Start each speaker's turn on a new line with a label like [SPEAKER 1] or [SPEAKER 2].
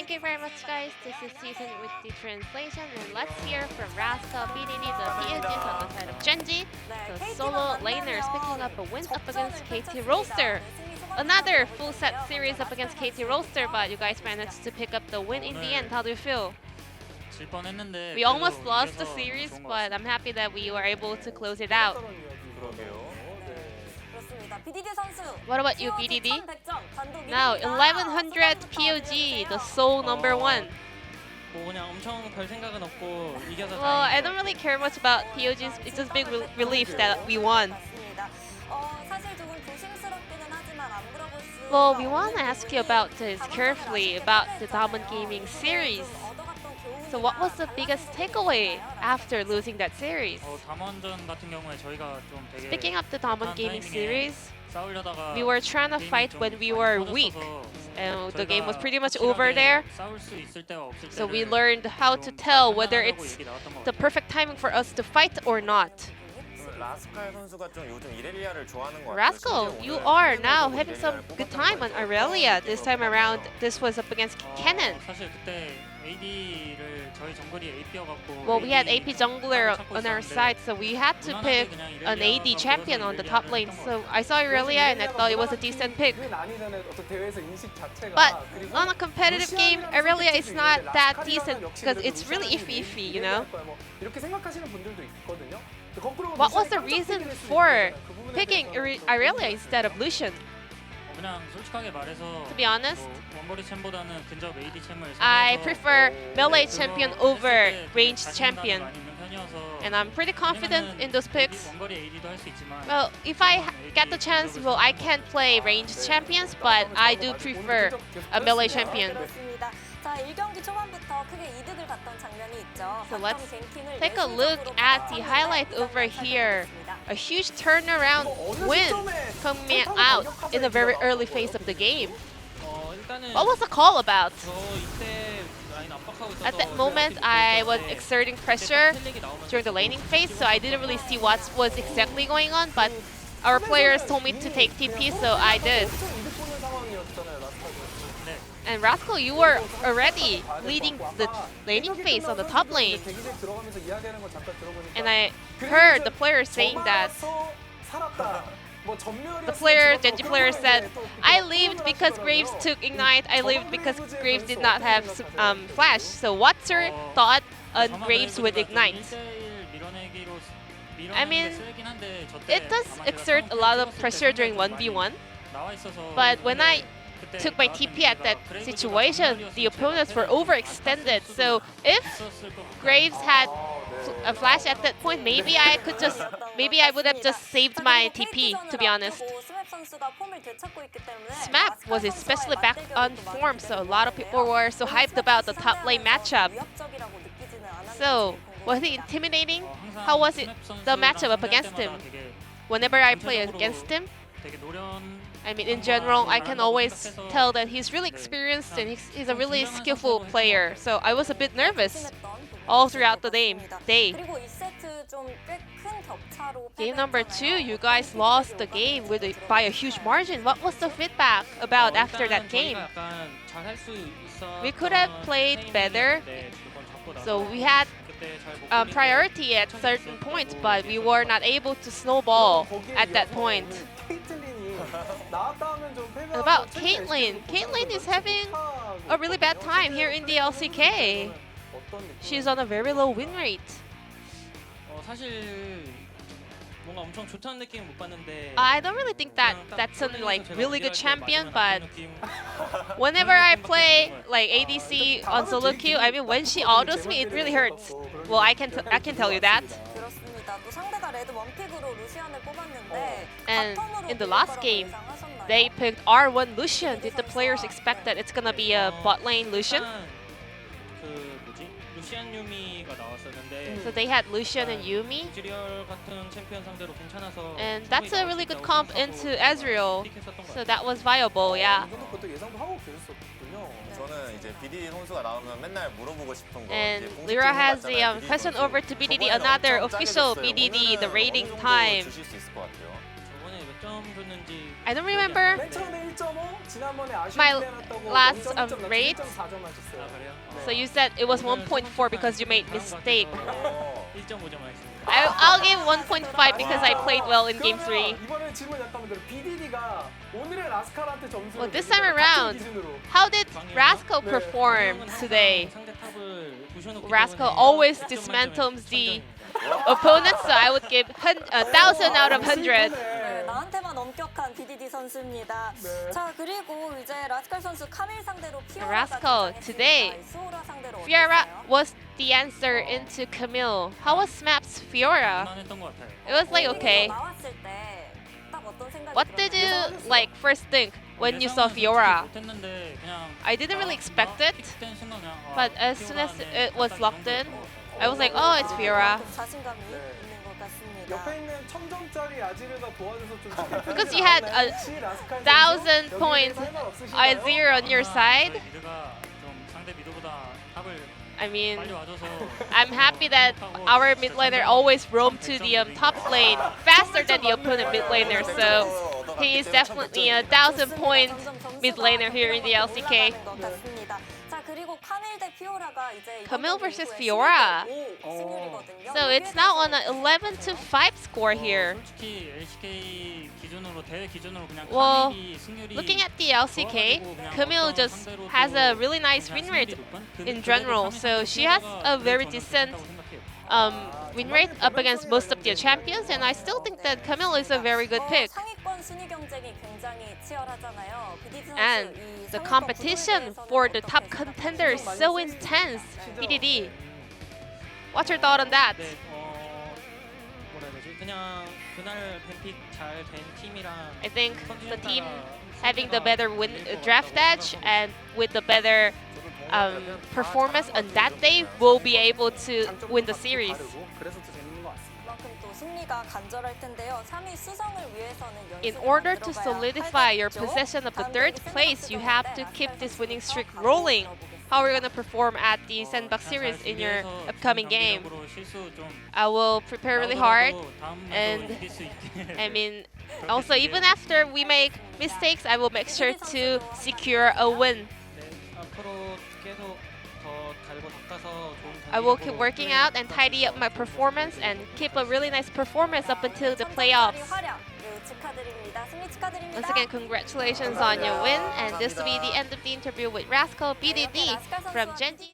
[SPEAKER 1] Thank you very much, guys. This is Season with the translation, and let's hear from Rascal, BDD, the POGs on the side of Gen.G. The solo laners picking up a win up against KT Roaster. Another full set series up against KT Roaster, but you guys managed to pick up the win in the end. How do you feel? We almost lost the series, but I'm happy that we were able to close it out. What about you, BDD? Now, 1100 POG, the sole #1. Well, I don't really care much about POGs. It's just big relief that we won. Well, we want to ask you about this carefully, about the Diamond Gaming series. So what was the biggest takeaway after losing that series? Speaking of the Diamond Gaming series, we were trying to fight when we were weak, and the game was pretty much over there. So we learned how to tell whether it's the perfect timing for us to fight or not. Rascal, you are now having some good time on Aurelia. This time around, this was up against Canon. Well, we had AP jungler on our side, so we had to pick an AD champion on the top lane. So I saw Aurelia and I thought it was a decent pick. But on a competitive game, Aurelia is not that decent because it's really iffy, you know? What was the reason for picking Aurelia instead of Lucian? To be honest, I prefer melee champion over ranged champion. And I'm pretty confident in those picks. Well, if I get the chance, well, I can play ranged champions, but I do prefer a melee champion. So let's take a look at the highlight over here. A huge turnaround win coming out in a very early phase of the game. What was the call about? At that moment, I was exerting pressure during the laning phase, so I didn't really see what was exactly going on, but our players told me to take TP, so I did. And Rascal, you were already leading the laning phase on the top lane. And I heard the players saying that the Gen.G player said, I lived because Graves took Ignite, I lived because Graves did not have Flash. So what's your thought on Graves with Ignite? I mean, it does exert a lot of pressure during 1v1, but when I took my TP at that situation, the opponents were overextended. So if Graves had a flash at that point, maybe I would have just saved my TP, to be honest. Smap was especially back on form, so a lot of people were so hyped about the top lane matchup. So, was he intimidating? How was it, the matchup up against him? Whenever I play against him, I mean, in general, I can always tell that he's really experienced and he's a really skillful player. So I was a bit nervous all throughout the day. Game number 2, you guys lost the game by a huge margin. What was the feedback about after that game? We could have played better. So we had priority at certain points, but we were not able to snowball at that point. About Caitlyn. Caitlyn is having a really bad time here in the LCK. She's on a very low win rate. I don't really think that that's a really good champion, but whenever I play like ADC on solo queue, I mean when she autos me, it really hurts. Well, I can tell you that. And in the last game, they picked R1 Lucian. Did the players expect that it's gonna be a bot lane Lucian? So they had Lucian and Yuumi. And that's a really good comp into Ezreal. So that was viable, yeah. And Lyra has a question over to BDD, another official BDD, the rating time. I don't remember
[SPEAKER 2] 맨 처음에 1.5, 지난번에 아쉬운
[SPEAKER 1] my
[SPEAKER 2] 플레이 해놨다고
[SPEAKER 1] last
[SPEAKER 2] 0.1점 낮춰서
[SPEAKER 1] rate.
[SPEAKER 2] 1.4점 맞췄어요.
[SPEAKER 1] So you said it was 1.4 because you made mistake.
[SPEAKER 3] 1.5점 하겠습니다.
[SPEAKER 1] I'll give 1.5 because I played well in game 3.
[SPEAKER 2] 이번에 질문 잠깐만 드려. BDD가 오늘의 라스칼한테 점수를
[SPEAKER 1] Well, this time
[SPEAKER 2] 매긴다.
[SPEAKER 1] around,
[SPEAKER 2] 같은 기준으로.
[SPEAKER 1] how did Rascal perform today? Rascal always dismantles the opponent, so I would give 1,000 out of 100.
[SPEAKER 4] 네, 나한테만 엄격한 BDD 선수입니다.
[SPEAKER 2] 네.
[SPEAKER 4] 자, 그리고 이제 라스칼 선수 카밀 상대로 피오라가
[SPEAKER 1] Rascal,
[SPEAKER 4] 등장했습니다.
[SPEAKER 1] today,
[SPEAKER 4] 수호라 상대로
[SPEAKER 1] Fiora
[SPEAKER 4] 어땠어요?
[SPEAKER 1] was the answer into Camille. How was Smap's Fiora?
[SPEAKER 3] 무난했던 것 같아요.
[SPEAKER 1] It was like okay.
[SPEAKER 4] 나왔을 때 딱 어떤 생각이
[SPEAKER 1] What did
[SPEAKER 4] 들었나요?
[SPEAKER 1] you like first think when you saw Fiora?
[SPEAKER 3] 못했는데 그냥
[SPEAKER 1] I didn't really expect it,
[SPEAKER 3] 픽된 순간 그냥
[SPEAKER 1] but as soon as it was locked in, I was like, oh, it's Fiora.
[SPEAKER 4] 좀 자신감이
[SPEAKER 2] 네.
[SPEAKER 4] 있는 것 같습니다.
[SPEAKER 2] 옆에 있는 1000점짜리 아지르가 도와줘서 좀
[SPEAKER 1] Because you had a 1,000 points at 0 on your side.
[SPEAKER 3] 미드가 좀 상대 미드보다 탑을
[SPEAKER 1] I mean,
[SPEAKER 3] 빨리 와줘서
[SPEAKER 1] I'm happy that our mid laner always roam to the top lane faster than the opponent mid laner, so he is definitely a 1,000-point mid laner here in the LCK.
[SPEAKER 4] 자, 그리고 카밀 대 피오라가 이제
[SPEAKER 1] Camille versus Fiora.
[SPEAKER 4] 승률이거든요.
[SPEAKER 1] So it's now on an 11-5 score here.
[SPEAKER 3] 솔직히 LCK 기준으로 대회 기준으로 그냥
[SPEAKER 1] Well,
[SPEAKER 3] 카밀이 승률이
[SPEAKER 1] looking at the LCK, Camille just has a really nice win rate in general, so she has a very decent win rate up against most of the champions, and I still think that Camille is a very good pick.
[SPEAKER 4] 상위권 순위 경쟁이 굉장히 치열하잖아요. BDD 선수
[SPEAKER 1] And
[SPEAKER 4] 이
[SPEAKER 1] the
[SPEAKER 4] 상위권
[SPEAKER 1] competition
[SPEAKER 4] 분위기에서는
[SPEAKER 1] for the top
[SPEAKER 4] 어떻게
[SPEAKER 1] contender is so intense. BDD, what's your thought on that?
[SPEAKER 3] 네, 뭐라 해야 되지? 그냥 그날 뱀픽 잘 된 팀이랑
[SPEAKER 1] I think the
[SPEAKER 3] 선수에
[SPEAKER 1] team
[SPEAKER 3] 따라
[SPEAKER 1] having the
[SPEAKER 3] 승리가
[SPEAKER 1] better draft edge and with the better performance on that day will be able to win the series.
[SPEAKER 2] 그래서 더 재밌는 것 같습니다.
[SPEAKER 4] 그만큼 또 승리가 간절할 텐데요. 3위 수성을 위해서는
[SPEAKER 1] In
[SPEAKER 4] 연습에만
[SPEAKER 1] order to
[SPEAKER 4] 들어가야
[SPEAKER 1] solidify your
[SPEAKER 4] 하겠죠.
[SPEAKER 1] possession of the
[SPEAKER 4] 다음
[SPEAKER 1] third
[SPEAKER 4] 경기
[SPEAKER 1] place, you have to
[SPEAKER 4] 샌드박스
[SPEAKER 1] keep
[SPEAKER 4] 경기
[SPEAKER 1] this winning streak
[SPEAKER 4] 바로
[SPEAKER 1] rolling.
[SPEAKER 4] 들어보겠습니다.
[SPEAKER 1] How are you going to perform at the Sandbox series in your upcoming game? I will prepare really hard, and I mean, also even after we make mistakes, I will make sure to secure a win. I will keep working out and tidy up my performance and keep a really nice performance up until the playoffs.
[SPEAKER 4] 활약 매우 축하드립니다. 승리 축하드립니다.
[SPEAKER 1] Once again, congratulations on your win, and this will be the end of the interview with Rascal BDD from Gen.G.